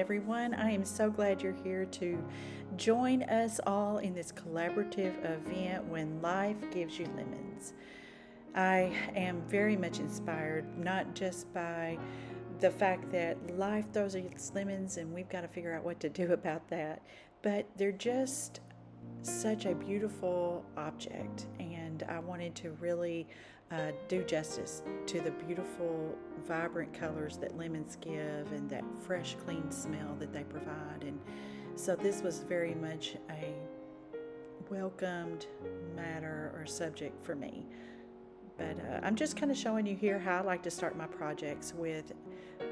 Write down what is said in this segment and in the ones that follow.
everyone. I am so glad you're here to join us all in this collaborative event when life gives you lemons. I am very much inspired, not just by the fact that life throws us lemons and we've got to figure out what to do about that, but they're just such a beautiful object, and I wanted to really do justice to the beautiful, vibrant colors that lemons give and that fresh, clean smell that they provide. And so, this was very much a welcomed matter or subject for me. But I'm just kind of showing you here how I like to start my projects with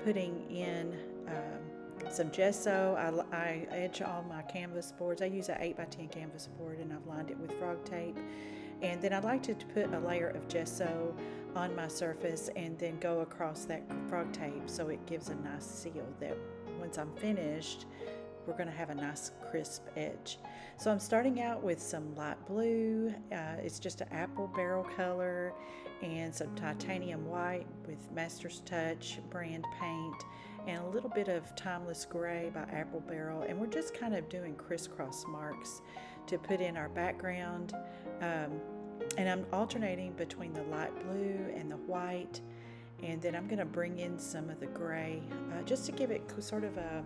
putting in some gesso. I edge all my canvas boards. I use an 8x10 canvas board, and I've lined it with frog tape. And then I like to put a layer of gesso on my surface and then go across that frog tape so it gives a nice seal that once I'm finished, we're going to have a nice crisp edge. So I'm starting out with some light blue. It's just an apple barrel color, and some titanium white with Master's Touch brand paint, and a little bit of Timeless Gray by Apple Barrel. And we're just kind of doing crisscross marks to put in our background. And I'm alternating between the light blue and the white, and then I'm going to bring in some of the gray just to give it sort of a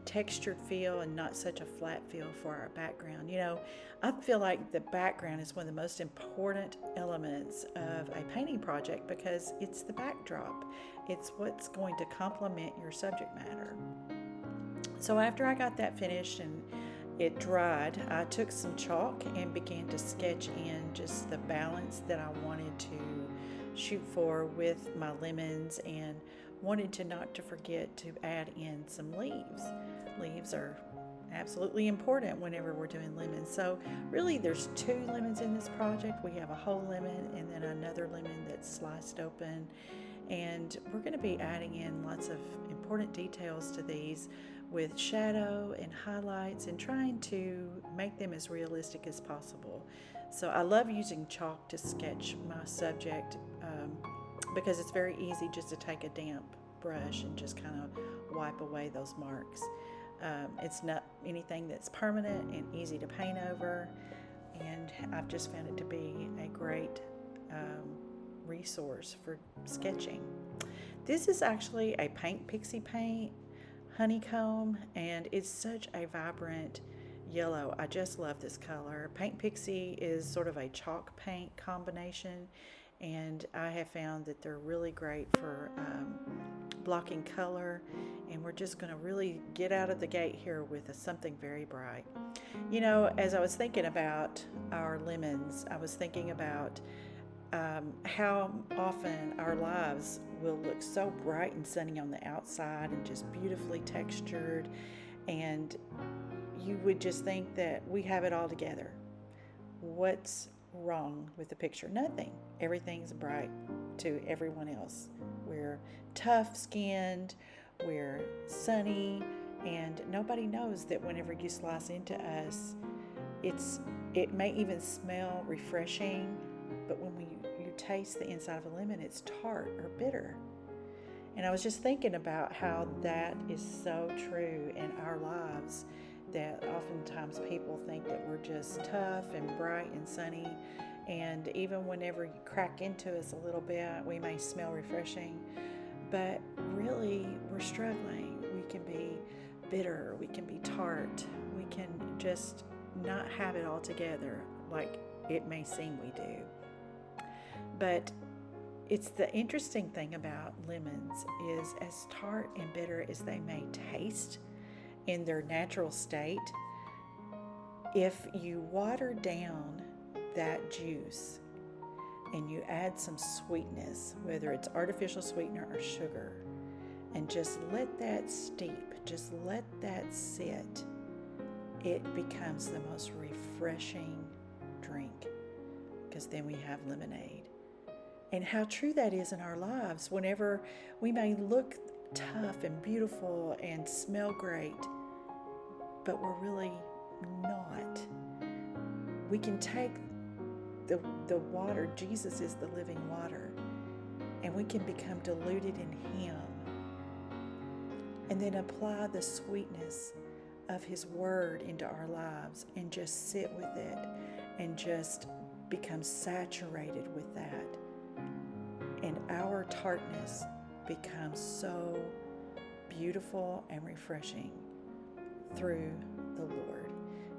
textured feel and not such a flat feel for our background. You know, I feel like the background is one of the most important elements of a painting project because it's the backdrop. It's what's going to complement your subject matter. So after I got that finished and it dried, I took some chalk and began to sketch in just the balance that I wanted to shoot for with my lemons, and wanted to not to forget to add in some leaves. Leaves are absolutely important whenever we're doing lemons. So really there's 2 lemons in this project. We have a whole lemon and then another lemon that's sliced open, and we're going to be adding in lots of important details to these with shadow and highlights and trying to make them as realistic as possible. So I love using chalk to sketch my subject because it's very easy just to take a damp brush and just kind of wipe away those marks. It's not anything that's permanent and easy to paint over, and I've just found it to be a great resource for sketching. This is actually a Paint Pixie paint, honeycomb, and it's such a vibrant yellow. I just love this color. Paint Pixie is sort of a chalk paint combination, and I have found that they're really great for blocking color, and we're just going to really get out of the gate here with something very bright. You know, as I was thinking about our lemons, I was thinking about how often our lives will look so bright and sunny on the outside and just beautifully textured, and you would just think that we have it all together. What's wrong with the picture? Nothing. Everything's bright to everyone else. We're tough skinned, we're sunny, and nobody knows that whenever you slice into us, it may even smell refreshing, but when you taste the inside of a lemon, it's tart or bitter. And I was just thinking about how that is so true in our lives, that oftentimes people think that we're just tough and bright and sunny, and even whenever you crack into us a little bit, we may smell refreshing, but really we're struggling. We can be bitter, we can be tart, we can just not have it all together like it may seem we do. But it's the interesting thing about lemons is, as tart and bitter as they may taste in their natural state, if you water down that juice and you add some sweetness, whether it's artificial sweetener or sugar, and just let that steep, just let that sit, it becomes the most refreshing drink, because then we have lemonade. And how true that is in our lives. Whenever we may look tough and beautiful and smell great, but we're really not. We can take the water, Jesus is the living water, and we can become diluted in Him and then apply the sweetness of His Word into our lives and just sit with it and just become saturated with that. And our tartness becomes so beautiful and refreshing through the Lord.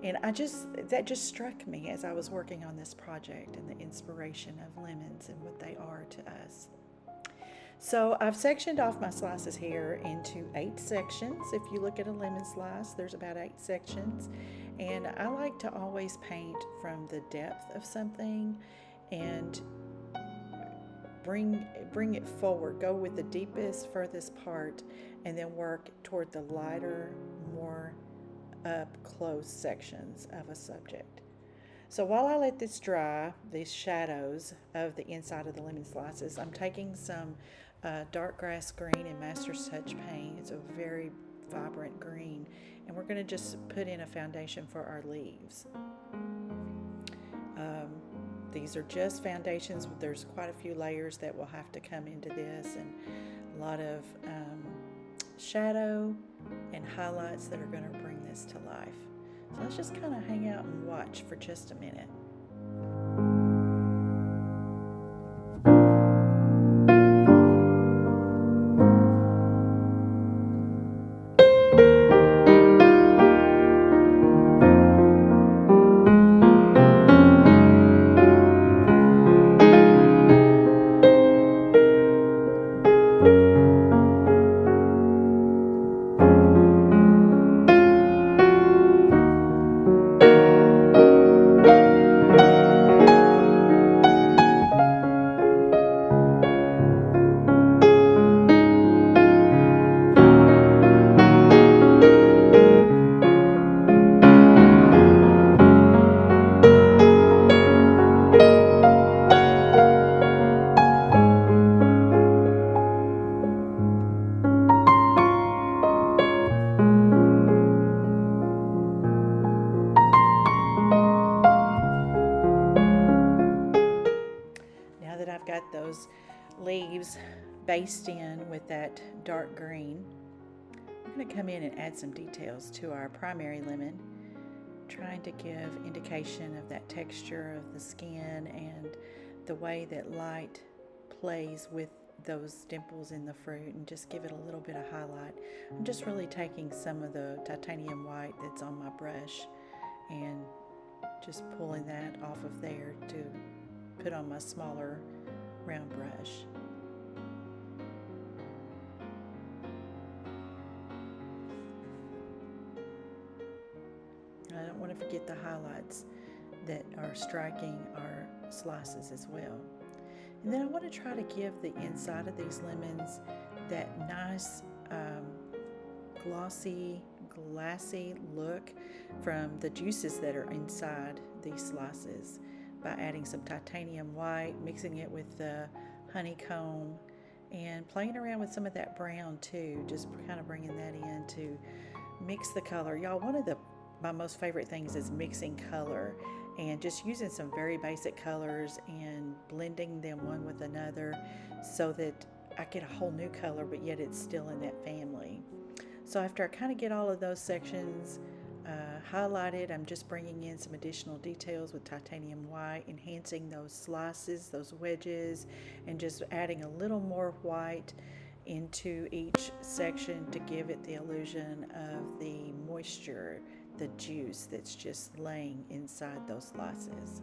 And that just struck me as I was working on this project and the inspiration of lemons and what they are to us. So I've sectioned off my slices here into 8 sections. If you look at a lemon slice, there's about 8 sections. And I like to always paint from the depth of something and bring it forward. Go with the deepest, furthest part, and then work toward the lighter, more up close sections of a subject. So while I let this dry, these shadows of the inside of the lemon slices, I'm taking some dark grass green and Master's Touch paint. It's a very vibrant green, and we're going to just put in a foundation for our leaves. These are just foundations. There's quite a few layers that will have to come into this, and a lot of shadow and highlights that are going to bring this to life. So let's just kind of hang out and watch for just a minute. Got those leaves based in with that dark green, we're going to come in and add some details to our primary lemon, trying to give indication of that texture of the skin and the way that light plays with those dimples in the fruit, and just give it a little bit of highlight. I'm just really taking some of the titanium white that's on my brush and just pulling that off of there to put on my smaller round brush. I don't want to forget the highlights that are striking our slices as well. And then I want to try to give the inside of these lemons that nice glossy, glassy look from the juices that are inside these slices, by adding some titanium white, mixing it with the honeycomb, and playing around with some of that brown too, just kind of bringing that in to mix the color. Y'all, one of my most favorite things is mixing color and just using some very basic colors and blending them one with another so that I get a whole new color, but yet it's still in that family. So after I kind of get all of those sections highlighted, I'm just bringing in some additional details with titanium white, enhancing those slices, those wedges, and just adding a little more white into each section to give it the illusion of the moisture, the juice that's just laying inside those slices.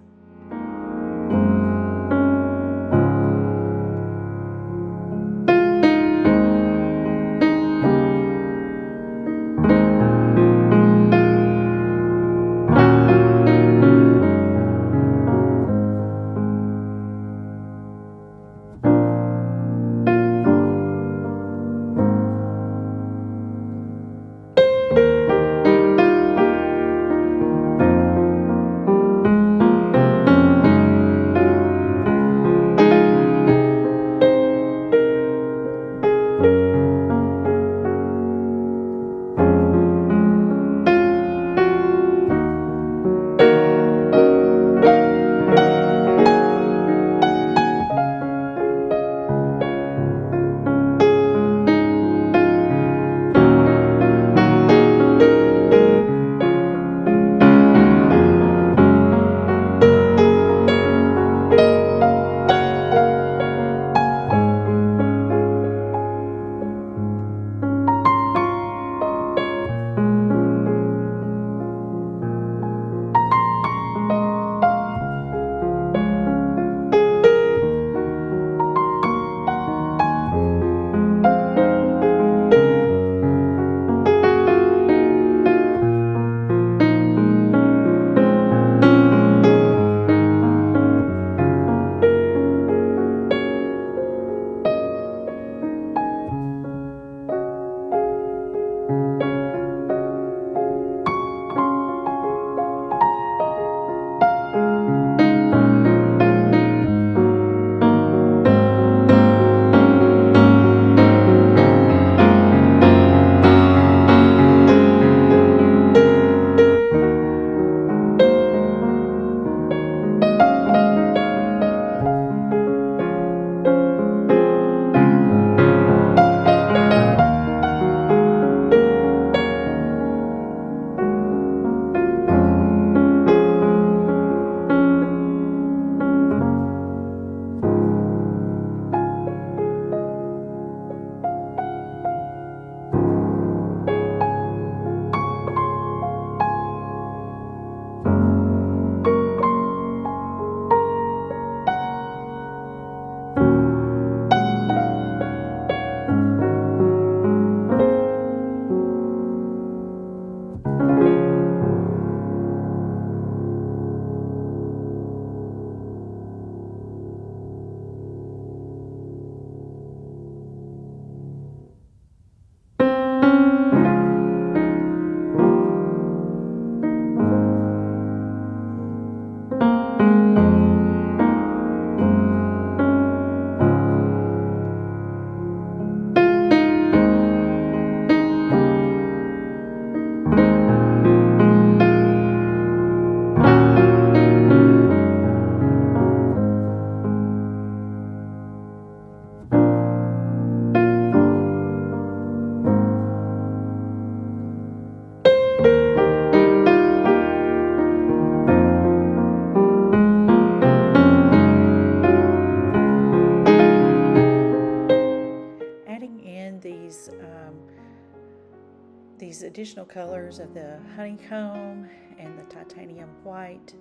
additional colors of the honeycomb and the titanium white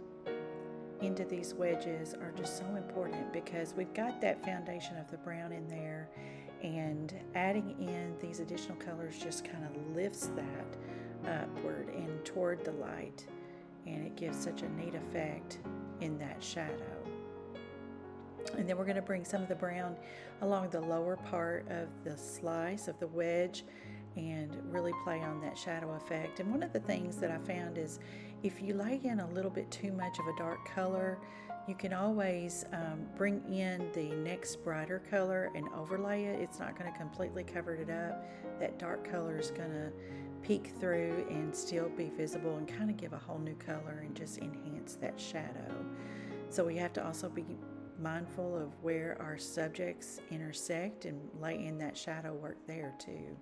into these wedges are just so important, because we've got that foundation of the brown in there, and adding in these additional colors just kind of lifts that upward and toward the light, and it gives such a neat effect in that shadow. And then we're going to bring some of the brown along the lower part of the slice of the wedge and really play on that shadow effect. And one of the things that I found is if you lay in a little bit too much of a dark color, you can always bring in the next brighter color and overlay it. It's not going to completely cover it up. That dark color is going to peek through and still be visible and kind of give a whole new color and just enhance that shadow. So we have to also be mindful of where our subjects intersect and lay in that shadow work there too.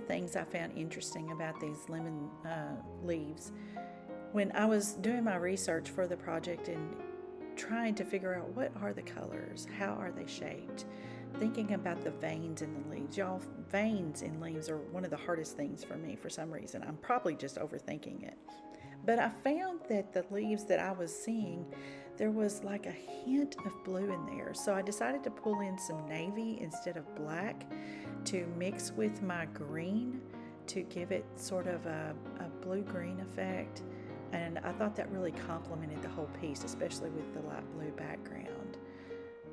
Things I found interesting about these lemon leaves, when I was doing my research for the project and trying to figure out what are the colors, how are they shaped, thinking about the veins in the leaves. Y'all, veins in leaves are one of the hardest things for me for some reason. I'm probably just overthinking it. But I found that the leaves that I was seeing, there was like a hint of blue in there. So I decided to pull in some navy instead of black to mix with my green to give it sort of a blue-green effect. And I thought that really complemented the whole piece, especially with the light blue background.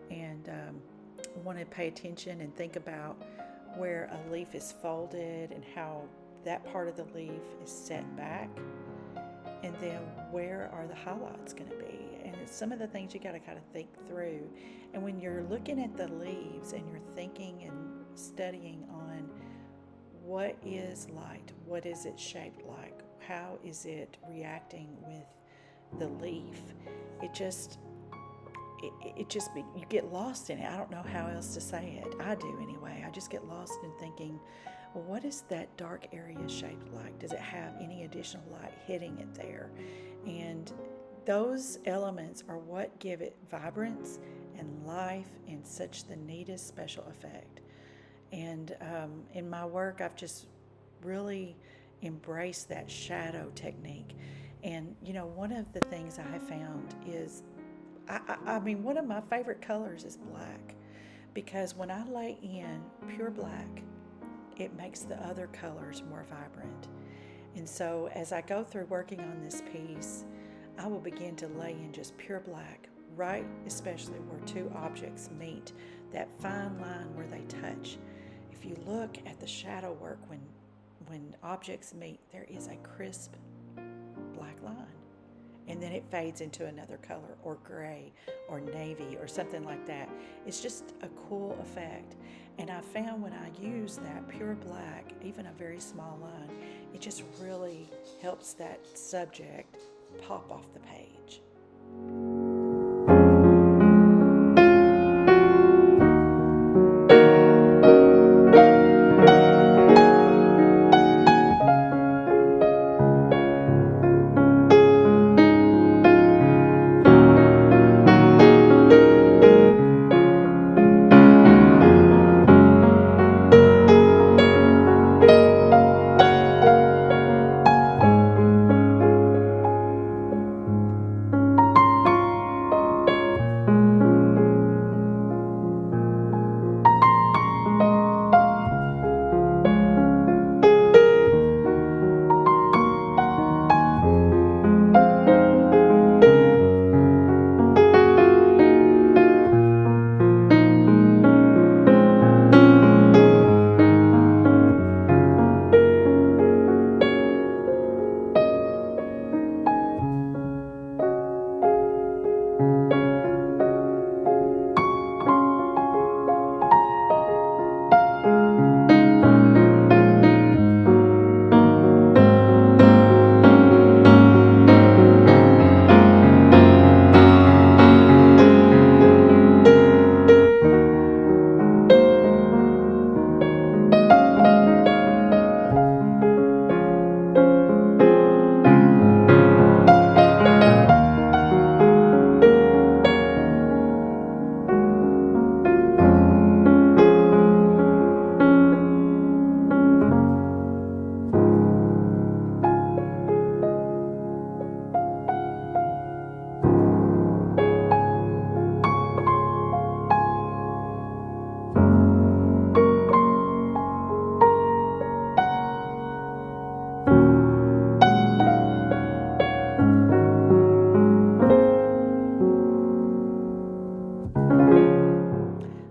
And I want to pay attention and think about where a leaf is folded and how that part of the leaf is set back. And then where are the highlights going to be? And it's some of the things you got to kind of think through. And when you're looking at the leaves and you're thinking and studying on what is light, what is it shaped like, how is it reacting with the leaf, you get lost in it. I don't know how else to say it. I do anyway. I just get lost in thinking, well, what is that dark area shaped like? Does it have any additional light hitting it there? And Those elements are what give it vibrance and life and such the neatest special effect. And in my work, I've just really embraced that shadow technique. And one of the things I have found is, one of my favorite colors is black, because when I lay in pure black, it makes the other colors more vibrant. And so as I go through working on this piece, I will begin to lay in just pure black, right, especially where two objects meet, that fine line where they touch. If you look at the shadow work, when objects meet, there is a crisp black line. And then it fades into another color, or gray, or navy, or something like that. It's just a cool effect. And I found when I use that pure black, even a very small line, it just really helps that subject pop off the page.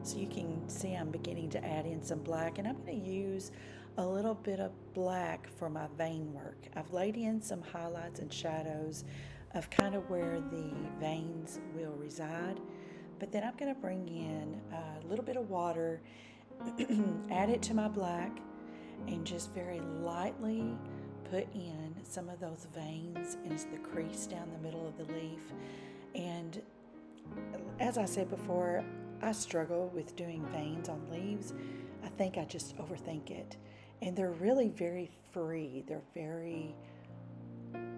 So you can see I'm beginning to add in some black, and I'm going to use a little bit of black for my vein work. I've laid in some highlights and shadows of kind of where the veins will reside, but then I'm going to bring in a little bit of water, add it to my black, and just very lightly put in some of those veins into the crease down the middle of the leaf. And as I said before, I struggle with doing veins on leaves. I think I just overthink it. And they're really very free. They're very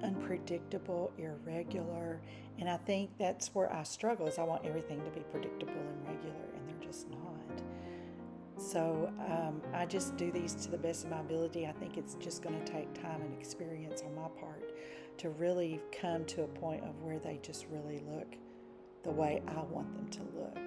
unpredictable, irregular. And I think that's where I struggle, is I want everything to be predictable and regular, and they're just not. So I just do these to the best of my ability. I think it's just going to take time and experience on my part to really come to a point of where they just really look the way I want them to look.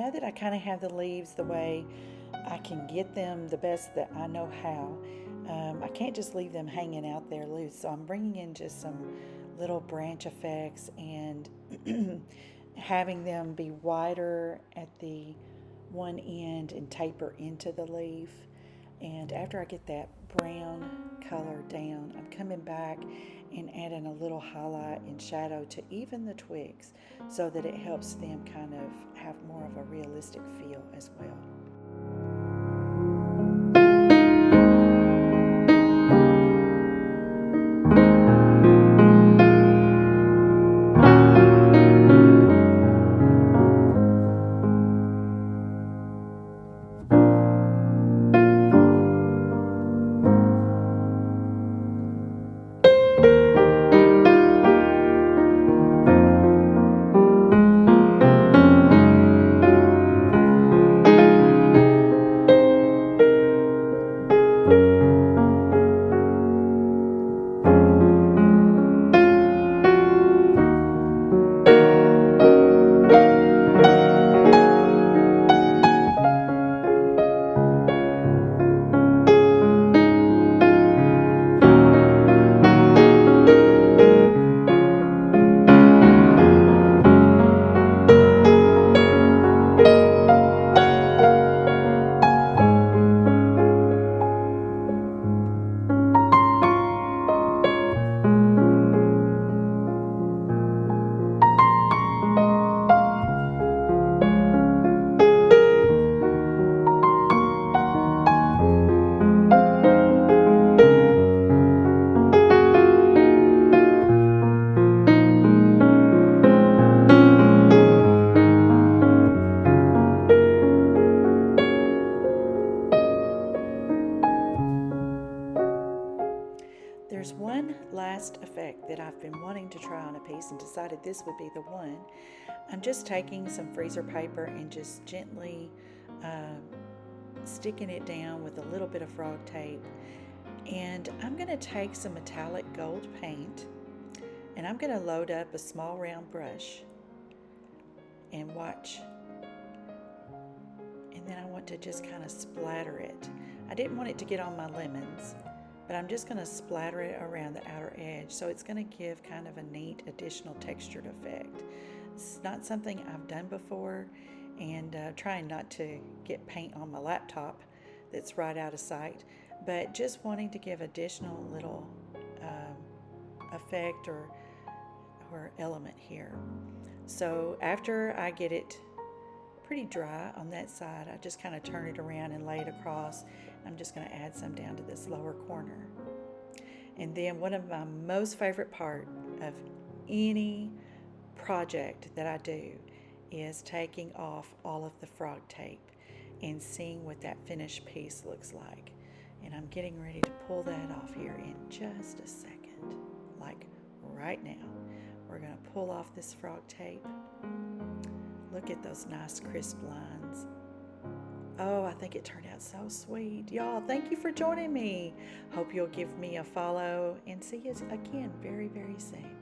now that I kind of have the leaves the way I can get them the best that I know how, I can't just leave them hanging out there loose. So I'm bringing in just some little branch effects and having them be wider at the one end and taper into the leaf. And after I get that brown color down, I'm coming back and adding a little highlight and shadow to even the twigs so that it helps them kind of have more of a realistic feel as well. There's one last effect that I've been wanting to try on a piece and decided this would be the one. I'm just taking some freezer paper and just gently sticking it down with a little bit of frog tape. And I'm going to take some metallic gold paint and I'm going to load up a small round brush and watch. And then I want to just kind of splatter it. I didn't want it to get on my lemons, but I'm just going to splatter it around the outer edge. So it's going to give kind of a neat additional textured effect. It's not something I've done before, and trying not to get paint on my laptop that's right out of sight, but just wanting to give additional little effect or element here. So after I get it pretty dry on that side, I just kind of turn it around and lay it across. I'm just going to add some down to this lower corner. And then one of my most favorite part of any project that I do is taking off all of the frog tape and seeing what that finished piece looks like. And I'm getting ready to pull that off here in just a second, like right now. We're going to pull off this frog tape. Look at those nice crisp lines. Oh, I think it turned out so sweet. Y'all, thank you for joining me. Hope you'll give me a follow and see you again very, very soon.